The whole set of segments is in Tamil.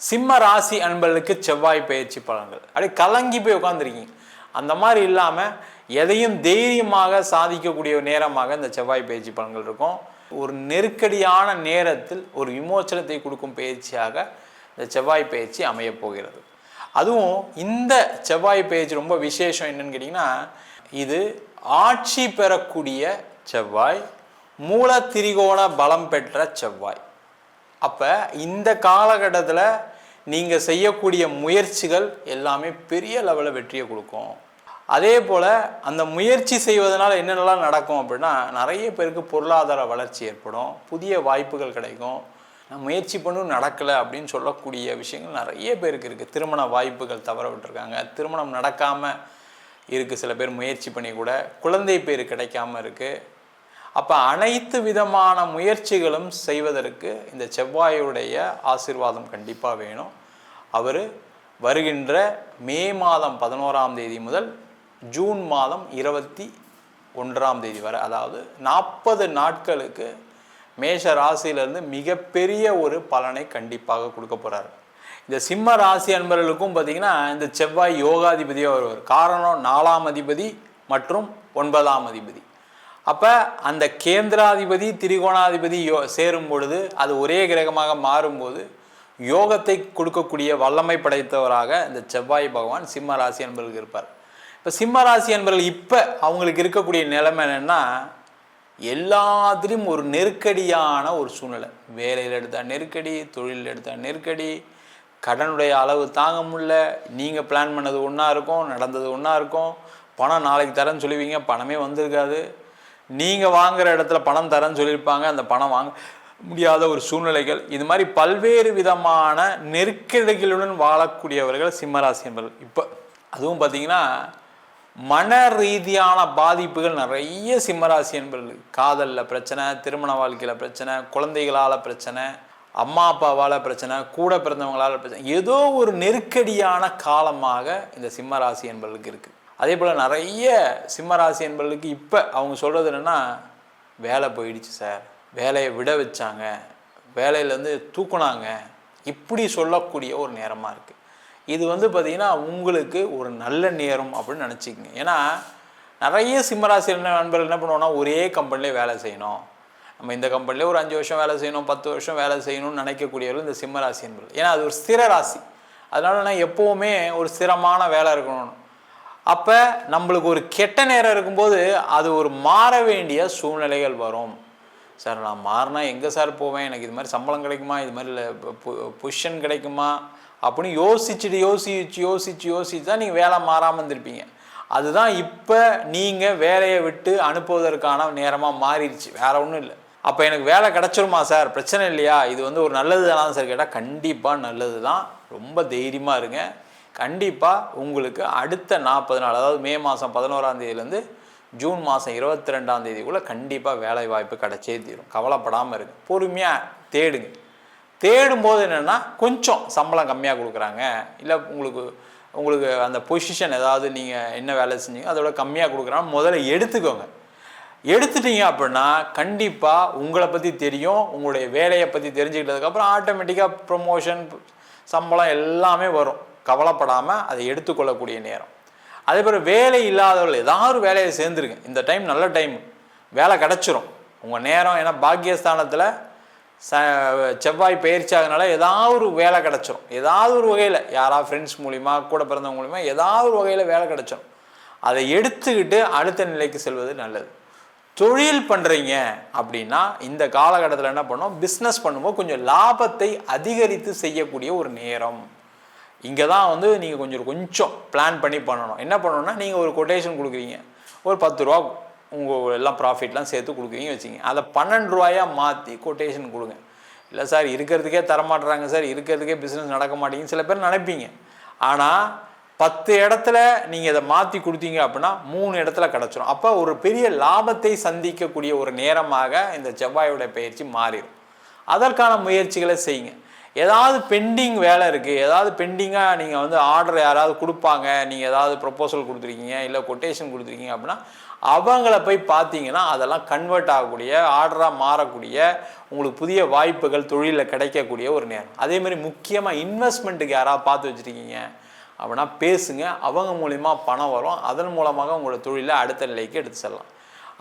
சிம்ம ராசி அன்பர்களுக்கு செவ்வாய் பயிற்சி பலன்கள் அப்படியே கலங்கி போய் உட்காந்துருக்கீங்க. அந்த மாதிரி இல்லாமல் எதையும் தைரியமாக சாதிக்கக்கூடிய நேரமாக இந்த செவ்வாய் பயிற்சி பலன்கள் இருக்கும். ஒரு நெருக்கடியான நேரத்தில் ஒரு விமோச்சனத்தை கொடுக்கும் பயிற்சியாக இந்த செவ்வாய் பயிற்சி அமைய போகிறது. அதுவும் இந்த செவ்வாய் பயிற்சி ரொம்ப விசேஷம் என்னன்னு கேட்டிங்கன்னா, இது ஆட்சி பெறக்கூடிய செவ்வாய், மூல திரிகோண பலம் பெற்ற செவ்வாய். அப்போ இந்த காலகட்டத்தில் நீங்கள் செய்யக்கூடிய முயற்சிகள் எல்லாமே பெரிய லெவலில் வெற்றியை கொடுக்கும். அதே போல் அந்த முயற்சி செய்வதனால் என்னென்னலாம் நடக்கும் அப்படின்னா, நிறைய பேருக்கு பொருளாதார வளர்ச்சி ஏற்படும், புதிய வாய்ப்புகள் கிடைக்கும். முயற்சி பண்ணும் நடக்கலை அப்படின்னு சொல்லக்கூடிய விஷயங்கள் நிறைய பேருக்கு இருக்குது. திருமண வாய்ப்புகள் தவற விட்டுருக்காங்க, திருமணம் நடக்காமல் இருக்குது, சில பேர் முயற்சி பண்ணி கூட குழந்தை பேர் கிடைக்காம இருக்குது. அப்போ அனைத்து விதமான முயற்சிகளும் செய்வதற்கு இந்த செவ்வாயுடைய ஆசீர்வாதம் கண்டிப்பாக வேணும். அவர் வருகின்ற மே மாதம் 11ஆம் தேதி முதல் ஜூன் மாதம் 21ஆம் தேதி வரை, அதாவது 40 நாட்களுக்கு மேஷ ராசியிலிருந்து மிகப்பெரிய ஒரு பலனை கண்டிப்பாக கொடுக்க போகிறார். இந்த சிம்ம ராசி அன்பர்களுக்கும் பார்த்திங்கன்னா இந்த செவ்வாய் யோகாதிபதியாக வருவார். காரணம் 4ஆம் அதிபதி மற்றும் 9ஆம் அதிபதி. அப்போ அந்த கேந்திராதிபதி திரிகோணாதிபதி சேரும் பொழுது அது ஒரே கிரகமாக மாறும்போது யோகத்தை கொடுக்கக்கூடிய வல்லமை படைத்தவராக இந்த செவ்வாய் பகவான் சிம்ம ராசி அன்பர்களுக்கு இருப்பார். இப்போ சிம்ம ராசி அன்பர்கள் இப்போ அவங்களுக்கு இருக்கக்கூடிய நிலைமை என்னென்னா, எல்லாத்திலையும் ஒரு நெருக்கடியான ஒரு சூழ்நிலை. வேலையில் எடுத்தால் நெருக்கடி, தொழிலில் எடுத்தால் நெருக்கடி, கடனுடைய அளவு தாங்க முடியல. நீங்கள் பிளான் பண்ணது ஒன்றா இருக்கும், நடந்தது ஒன்றா இருக்கும். பணம் நாளைக்கு தரேன்னு சொல்லுவீங்க, பணமே வந்திருக்காது. நீங்கள் வாங்குகிற இடத்துல பணம் தரேன்னு சொல்லியிருப்பாங்க, அந்த பணம் வாங்க முடியாத ஒரு சூழ்நிலைகள். இது மாதிரி பல்வேறு விதமான நெருக்கடிகளுடன் வாழக்கூடியவர்கள் சிம்மராசி என்பவர்கள். இப்போ அதுவும் பார்த்திங்கன்னா மன ரீதியான பாதிப்புகள் நிறைய சிம்மராசி என்பவர்கள். காதலில் பிரச்சனை, திருமண வாழ்க்கையில் பிரச்சனை, குழந்தைகளால் பிரச்சனை, அம்மா அப்பாவால் பிரச்சனை, கூட பிறந்தவங்களால் பிரச்சனை, ஏதோ ஒரு நெருக்கடியான காலமாக இந்த சிம்மராசி என்பவர்களுக்கு இருக்குது. அதே போல் நிறைய சிம்மராசி என்பவர்களுக்கு இப்போ அவங்க சொல்கிறது என்னென்னா, வேலை போயிடுச்சு சார், வேலையை விட வச்சாங்க, வேலையிலேருந்து தூக்குனாங்க, இப்படி சொல்லக்கூடிய ஒரு நேரமாக இருக்குது. இது பார்த்திங்கன்னா உங்களுக்கு ஒரு நல்ல நேரம் அப்படின்னு நினச்சிக்கங்க. ஏன்னா நிறைய சிம்மராசி நண்பர்கள் என்ன பண்ணுவோன்னா, ஒரே கம்பெனிலே வேலை செய்யணும், நம்ம இந்த கம்பெனிலே ஒரு 5 வருஷம் வேலை செய்யணும், 10 வருஷம் வேலை செய்யணும்னு நினைக்கக்கூடியவர்கள் இந்த சிம்மராசி என்பவர்கள். ஏன்னா அது ஒரு ஸ்திர ராசி. அதனால நான் எப்போவுமே ஒரு ஸ்திரமான வேலை இருக்கணும். அப்போ நம்மளுக்கு ஒரு கெட்ட நேரம் இருக்கும்போது அது ஒரு மாற வேண்டிய சூழ்நிலைகள் வரும். சார் நான் மாறினா எங்கே சார் போவேன், எனக்கு இது மாதிரி சம்பளம் கிடைக்குமா, இது மாதிரி பொசிஷன் கிடைக்குமா அப்படின்னு யோசிச்சு தான் நீங்கள் வேலை மாறாமல் இருந்திருப்பீங்க. அதுதான் இப்போ நீங்கள் வேலையை விட்டு அனுப்புவதற்கான நேரமாக மாறிடுச்சு, வேறு ஒன்றும் இல்லை. அப்போ எனக்கு வேலை கிடச்சிருமா சார், பிரச்சனை இல்லையா, இது ஒரு நல்லது தானே சார் கேட்டால் கண்டிப்பாக நல்லது தான். ரொம்ப தைரியமாக இருங்க. கண்டிப்பாக உங்களுக்கு அடுத்த 40 நாள், அதாவது மே மாதம் 11ஆம் தேதியிலேருந்து ஜூன் மாதம் 22ஆம் தேதிக்குள்ளே கண்டிப்பாக வேலை வாய்ப்பு கிடைச்சே தீரும். கவலைப்படாமல் இருங்க, பொறுமையாக தேடுங்க. தேடும்போது என்னென்னா கொஞ்சம் சம்பளம் கம்மியாக கொடுக்குறாங்க, இல்லை உங்களுக்கு அந்த பொசிஷன் ஏதாவது நீங்கள் என்ன வேலை செஞ்சீங்க அதோட கம்மியாக கொடுக்குறாங்க, முதல்ல எடுத்துக்கோங்க. எடுத்துட்டீங்க அப்படின்னா கண்டிப்பாக உங்களை பற்றி தெரியும், உங்களுடைய வேலையை பற்றி தெரிஞ்சுக்கிட்டதுக்கப்புறம் ஆட்டோமேட்டிக்காக ப்ரமோஷன், சம்பளம் எல்லாமே வரும். கவலைப்படாமல் அதை எடுத்துக்கொள்ளக்கூடிய நேரம். அதே போல் வேலை இல்லாதவர்கள் ஏதாவது ஒரு வேலையை சேர்ந்துருங்க. இந்த டைம் நல்ல டைம், வேலை கிடச்சிரும் உங்கள் நேரம். ஏன்னா பாக்கியஸ்தானத்தில் செவ்வாய் பயிற்சி ஆகுனால ஏதாவது ஒரு வேலை கிடச்சிரும். ஏதாவது ஒரு வகையில் யாராவது ஃப்ரெண்ட்ஸ் மூலிமா, கூட பிறந்தவங்க மூலிமா ஏதாவது ஒரு வகையில் வேலை கிடச்சிரும். அதை எடுத்துக்கிட்டு அடுத்த நிலைக்கு செல்வது நல்லது. தொழில் பண்ணுறீங்க அப்படின்னா இந்த காலகட்டத்தில் என்ன பண்ணோம், பிஸ்னஸ் பண்ணும்போது கொஞ்சம் லாபத்தை அதிகரித்து செய்யக்கூடிய ஒரு நேரம். இங்கே தான் நீங்கள் கொஞ்சம் பிளான் பண்ணி பண்ணணும். என்ன பண்ணணும்னா, நீங்கள் ஒரு கொட்டேஷன் கொடுக்குறீங்க, ஒரு 10 ரூபா உங்கள் எல்லாம் ப்ராஃபிட்லாம் சேர்த்து கொடுக்குறீங்க வச்சுங்க, அதை 12 ரூபாயாக மாற்றி கொட்டேஷன் கொடுங்க. இல்லை சார் இருக்கிறதுக்கே தரமாட்டுறாங்க சார், இருக்கிறதுக்கே பிஸ்னஸ் நடக்க மாட்டேங்குன்னு சில பேர் நினைப்பீங்க. ஆனால் 10 இடத்துல நீங்கள் இதை மாற்றி கொடுத்தீங்க அப்படின்னா 3 இடத்துல கிடச்சிரும். அப்போ ஒரு பெரிய லாபத்தை சந்திக்கக்கூடிய ஒரு நேரமாக இந்த செவ்வாயோட பயிற்சி மாறிடும். அதற்கான முயற்சிகளை செய்யுங்க. ஏதாவது பெண்டிங் வேலை இருக்குது, ஏதாவது பெண்டிங்காக நீங்கள் ஆர்டர் யாராவது கொடுப்பாங்க, நீங்கள் ஏதாவது ப்ரொப்போசல் கொடுத்துருக்கீங்க, இல்லை கொட்டேஷன் கொடுத்துருக்கீங்க அப்படின்னா அவங்கள போய் பார்த்தீங்கன்னா அதெல்லாம் கன்வெர்ட் ஆகக்கூடிய, ஆர்டராக மாறக்கூடிய, உங்களுக்கு புதிய வாய்ப்புகள் தொழிலில் கிடைக்கக்கூடிய ஒரு நேரம். அதே மாதிரி முக்கியமாக இன்வெஸ்ட்மெண்ட்டுக்கு யாராவது பார்த்து வச்சுருக்கீங்க அப்படின்னா பேசுங்க, அவங்க மூலிமா பணம் வரும், அதன் மூலமாக உங்களோட தொழிலை அடுத்த நிலைக்கு எடுத்து செல்லலாம்.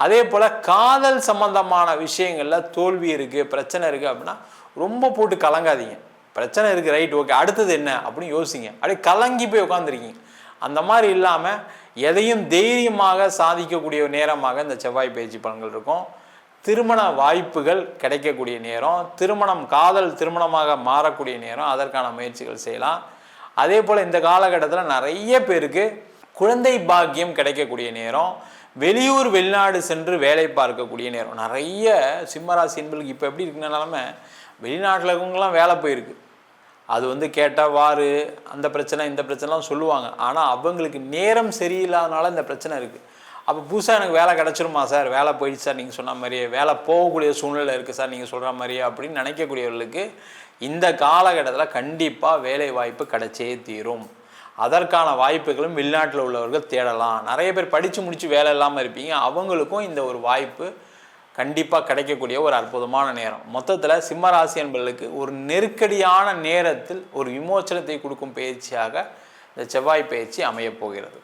அதே போல் காதல் சம்பந்தமான விஷயங்களில் தோல்வி இருக்குது, பிரச்சனை இருக்குது அப்படின்னா ரொம்ப போட்டு கலங்காதீங்க. பிரச்சனை இருக்குது, ரைட், ஓகே, அடுத்தது என்ன அப்படின்னு யோசிங்க. அப்படியே கலங்கி போய் உட்காந்துருக்கீங்க. அந்த மாதிரி இல்லாமல் எதையும் தைரியமாக சாதிக்கக்கூடிய நேரமாக இந்த செவ்வாய் பயிற்சி பலன்கள் இருக்கும். திருமண வாய்ப்புகள் கிடைக்கக்கூடிய நேரம், காதல் திருமணமாக மாறக்கூடிய நேரம், அதற்கான முயற்சிகள் செய்யலாம். அதே போல் இந்த காலகட்டத்தில் நிறைய பேருக்கு குழந்தை பாக்கியம் கிடைக்கக்கூடிய நேரம், வெளியூர் வெளிநாடு சென்று வேலை பார்க்கக்கூடிய நேரம். நிறைய சிம்மராசி என்பதுக்கு இப்போ எப்படி இருக்குனாலுமே வெளிநாட்டில் இருக்கவங்களாம் வேலை போயிருக்கு. அது கேட்டால் வாரு, அந்த பிரச்சனை இந்த பிரச்சனைலாம் சொல்லுவாங்க. ஆனால் அவங்களுக்கு நேரம் சரியில்லாதனால இந்த பிரச்சனை இருக்குது. அப்போ புதுசாக எனக்கு வேலை கிடச்சிருமா சார், வேலை போயிடுச்சு சார் நீங்கள் சொன்ன மாதிரியே, வேலை போகக்கூடிய சூழ்நிலை இருக்குது சார் நீங்கள் சொல்கிற மாதிரியே அப்படின்னு நினைக்கக்கூடியவர்களுக்கு இந்த காலகட்டத்தில் கண்டிப்பாக வேலை வாய்ப்பு கிடைச்சே தீரும். அதற்கான வாய்ப்புகளும் வெளிநாட்டில் உள்ளவர்கள் தேடலாம். நிறைய பேர் படித்து முடித்து வேலை இல்லாமல் இருப்பீங்க, அவங்களுக்கும் இந்த ஒரு வாய்ப்பு கண்டிப்பாக கிடைக்கக்கூடிய ஒரு அற்புதமான நேரம். மொத்தத்தில் சிம்மராசி என்பவர்களுக்கு ஒரு நெருக்கடியான நேரத்தில் ஒரு விமோச்சனத்தை கொடுக்கும் பயிற்சியாக இந்த செவ்வாய் பயிற்சி அமையப் போகிறது.